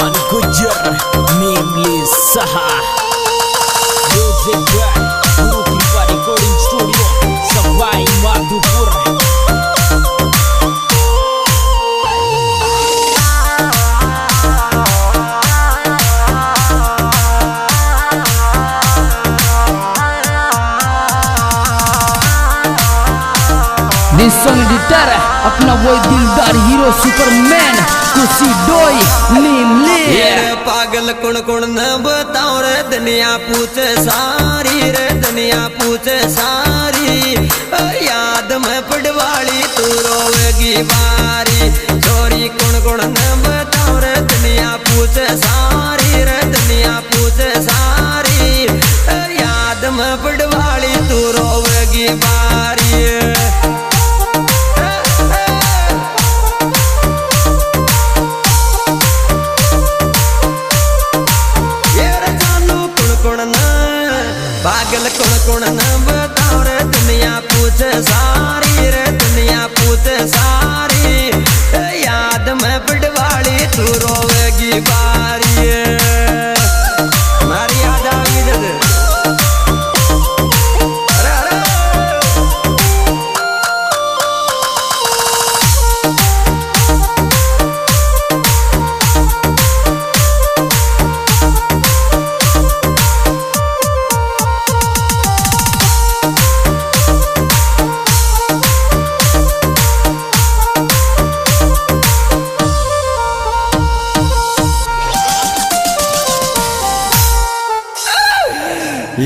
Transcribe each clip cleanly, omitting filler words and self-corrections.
Sultan Gujar namely Saha Music Track Guru Kripa Recording Studio Sampai Madhupur. This song editor अपना वो दिलदार hero Superman कुसी डोई नीमली पागल कुण कुण न बताओ रे दुनिया पूछे सारी रे दुनिया पूछे सारी याद में पड़वाली तू रोवेगी बारी छोरी कुण कुण न बताओ रे दुनिया पूछे सारी रे दुनिया पूछे सारी याद में पड़वाली तू रोवेगी बारी पागल कुण कुण न बताओ रे दुनिया पूछे सारी रे दुनिया पूछे सारी याद में पड़वाली तू रोवेगी बारी मारी याद आवी जद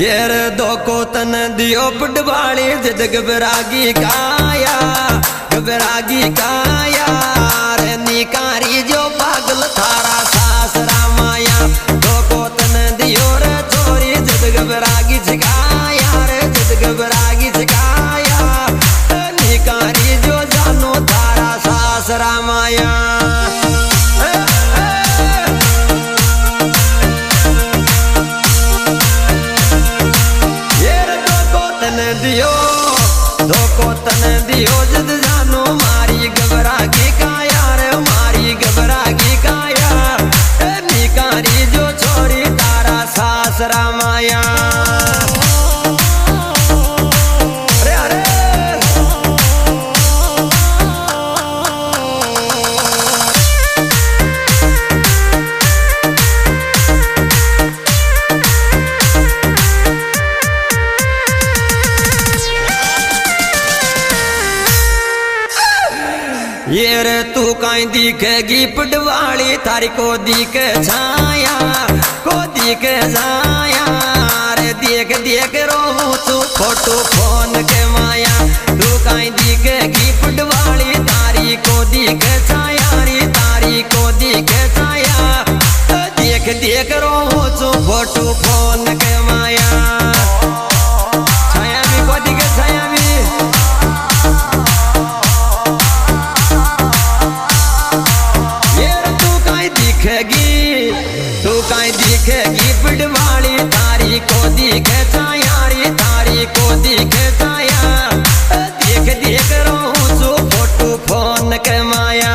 येर दो को तन दियो पटवाली जद घबरागी काया रे निकारी जो पागल थारा सासरा माया दो को तन दियो रे छोरी जद घबरागी काया रे जद घबरागी काया निकारी जो जानो थारा सासरा माया धोको तन दियो जद जानो मारी घबरागी काया रे मारी घबरागी काया निकारी जो छोरी तारा सासरा माया ये रे तू काई दिखेगी पटवाली थारी को दिखे छाया को दिखे छाया रे देख देख रो तू फोटो फोन के माया तू काई दिखेगी पटवाली तारी को दिखे छाया रे तारी को दिखे छाया देख देख रो तू फोटो फोन के माया छाया भी को दिखे छाया भी तू काई दिखेगी पटवाली तारी को दिखे छाया रे तारी को दिखे छाया देख देख रहूं जो फोटो फोन के माया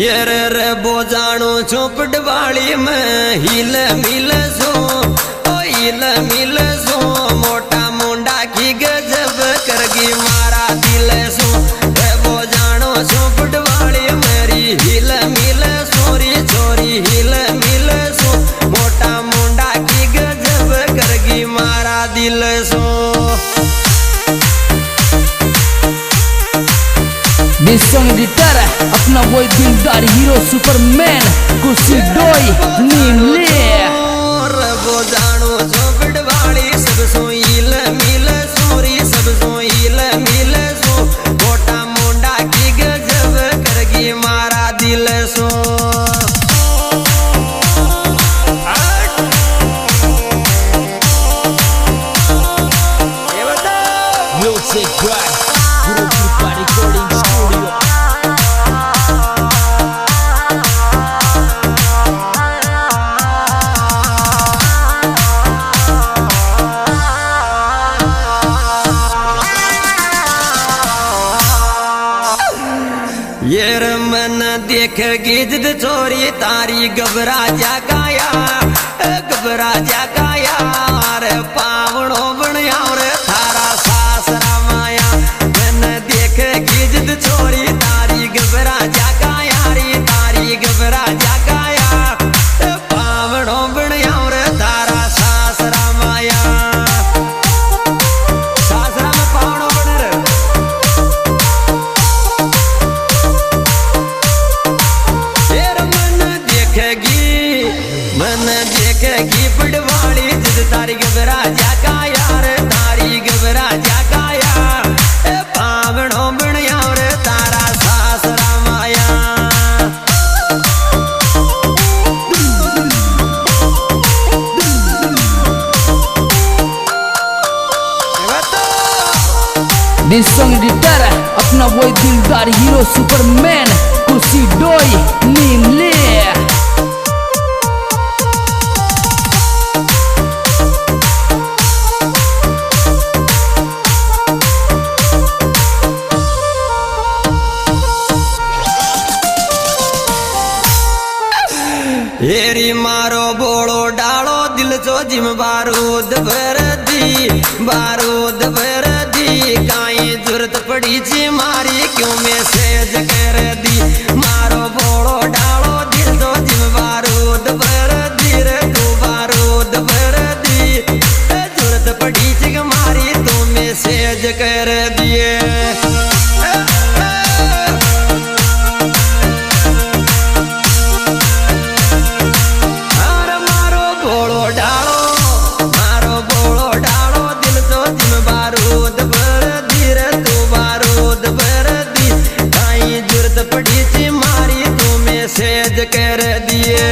ये रे बोजानो छो पटवाली में हिल मिल सो ओ हिल मिल सो मोटा मुंडा की गजब करगी मारा दिल सो रे बोजानो छो पटवाली मेरी हिल मिल सोरी छोरी हिल मिल सो मोटा मुंडा की गजब करगी मारा दिल सो This song editor अपना वो दिलदार हीरो सुपरमैन कुसी डोई नीमली वो जानो जो पटवाली सब सो हिल मिल सोरी सब सो हिल मिल सो मोटा मुंडा की गजब करगी मारा दिल सो Music by Guru Kripa Recording Studio. येर मन देखेगी जिद चोरी तारी घबरा जा गाया घबरा जा गाया रे पावड़ो बनया रे थारा सासरा माया मन देखेगी जिद चोरी तारी घबरा जा गाया रे तारी घबरा जा गाया पावड़ो बनया रे थारा सासरा माया सासरा में पावड़ो बन रे मन देखेगी बड़वाड़ी जिद तारी घबरा जा गाया रे तारी घबरा जा गाया पावड़ो बनया रे तारा सासरा माया This song editor अपना वो दिलदार हीरो सुपरमैन कुर्सी डोई नीमले। हेरी मारो बोलो डालो दिल चो जिम बारूद भर दी काई जरूरत पड़ी जी मारी क्यों मैसेज कर दी मारो बोलो डालो दिल चो जिम बारूद भर दी रे तू बारूद भर दी जरूरत पड़ी जी मारी तू मैसेज कर दिए मैसेज कर दिए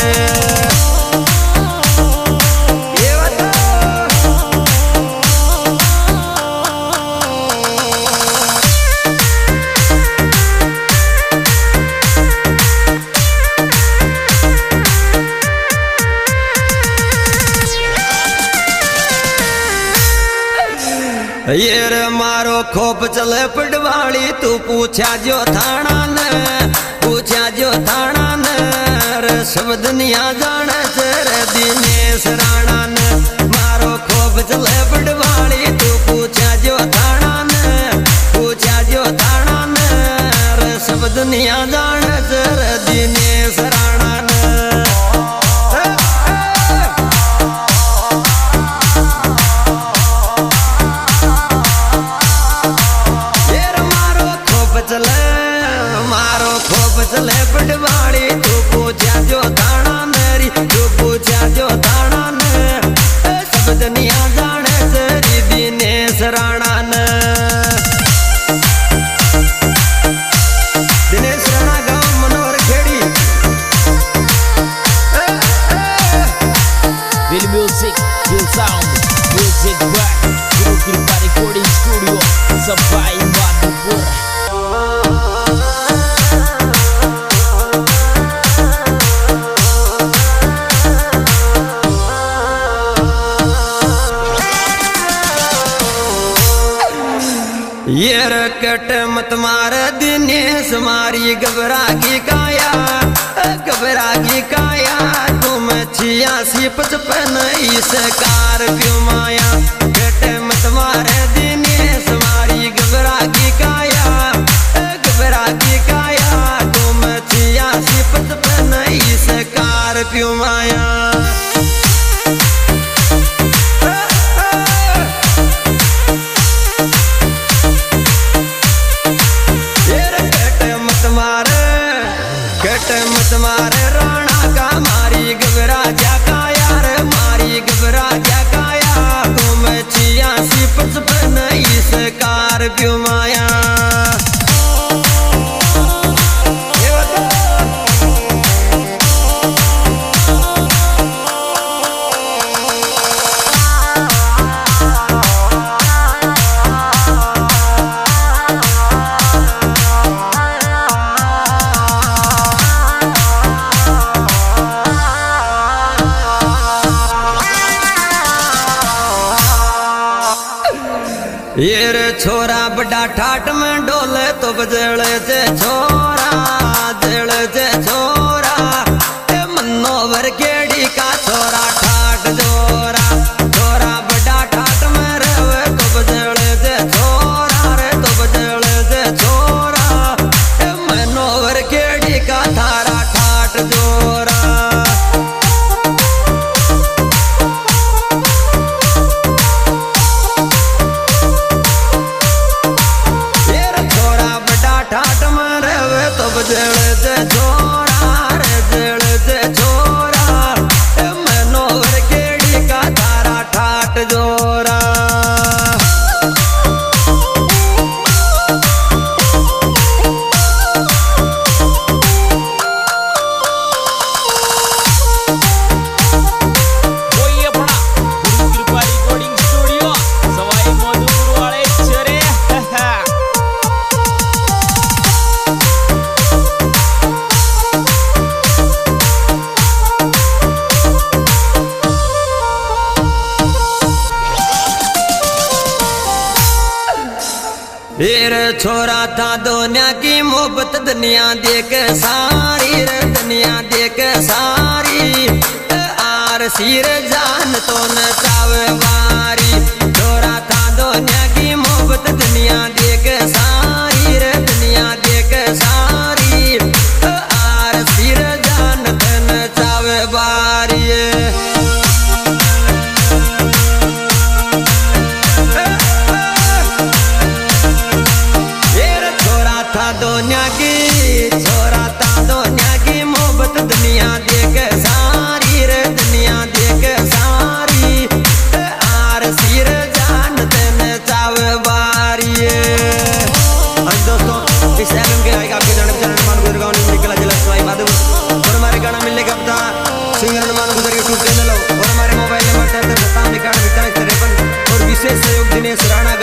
ये रे मारो खोप चले पटवाली तू पूछा जो थाना ने पूछा जो थाना ने रे सब दुनिया जाने तेरे दिनेश राणा ने मारो खोप चले पटवाली तू पूछा जो थाना ने पूछा जो थाना ने रे सब दुनिया जाने तेरे दिनेश राणा ने चले पटवाड़ी तू पूछा जो थाना मेरी तू पूछा जो थाना ने सब दुनिया जाने तेरी दिनेश राणा ने दिनेश राणा गांव मनोहर Khedi Will music, will sound, music by Guru Kripa Recording Studio. Sampai Madhupur. ये रकट मत मार दिनेश मारी घबरा की काया तुम 86-55 इस कार क्यों माया कट मत मार दिनेश मारी घबरा की काया तुम 86-55 इस कार क्यों माया मत मारे राणा का मारी घबरा जा काया रे मारी घबरा जा काया तुम 86-55 इस कार क्यों माया छोरा बड़ा ठाट में डोले तो बजले जे छोरा जले जे छोरा ए मनोवर केड़ी का छोरा ठाट जोरा छोरा बड़ा ठाट में रहे तो बजले जे छोरा रे तो बजले जे छोरा ए मनोवर केड़ी का थारा ठाट जोरा जड़ जे छोरा रे जड़ जे छोरा ए मनोवर केड़ी का तारा ठाट जोरा छोरा था दुनिया की मोहब्बत दुनिया देख सारी रे दुनिया देख सारी आर सिर जान तो न चावे वारी छोरा था दुनिया की मोहब्बत दुनिया देख सारी रे दुनिया देख सारी आर सिर जान तो न चावे वारी दुनिया की छोरा था दुनिया की मोहब्बत दुनिया देख सारी रे दुनिया देख सारी आर सिर जान देने चावे बारी दोस्तों इस एल्बम के गायक आपके जाने पहचाने मान गुजर गाँव निकला जिला सवाई माधोपुर और हमारे गाना मिलने का पता सिंगर मान गुजर यूट्यूब चैनल और हमारे मोबाइल नंबर 73 97 41 53 और विशेष सहयोग दिनेश राणा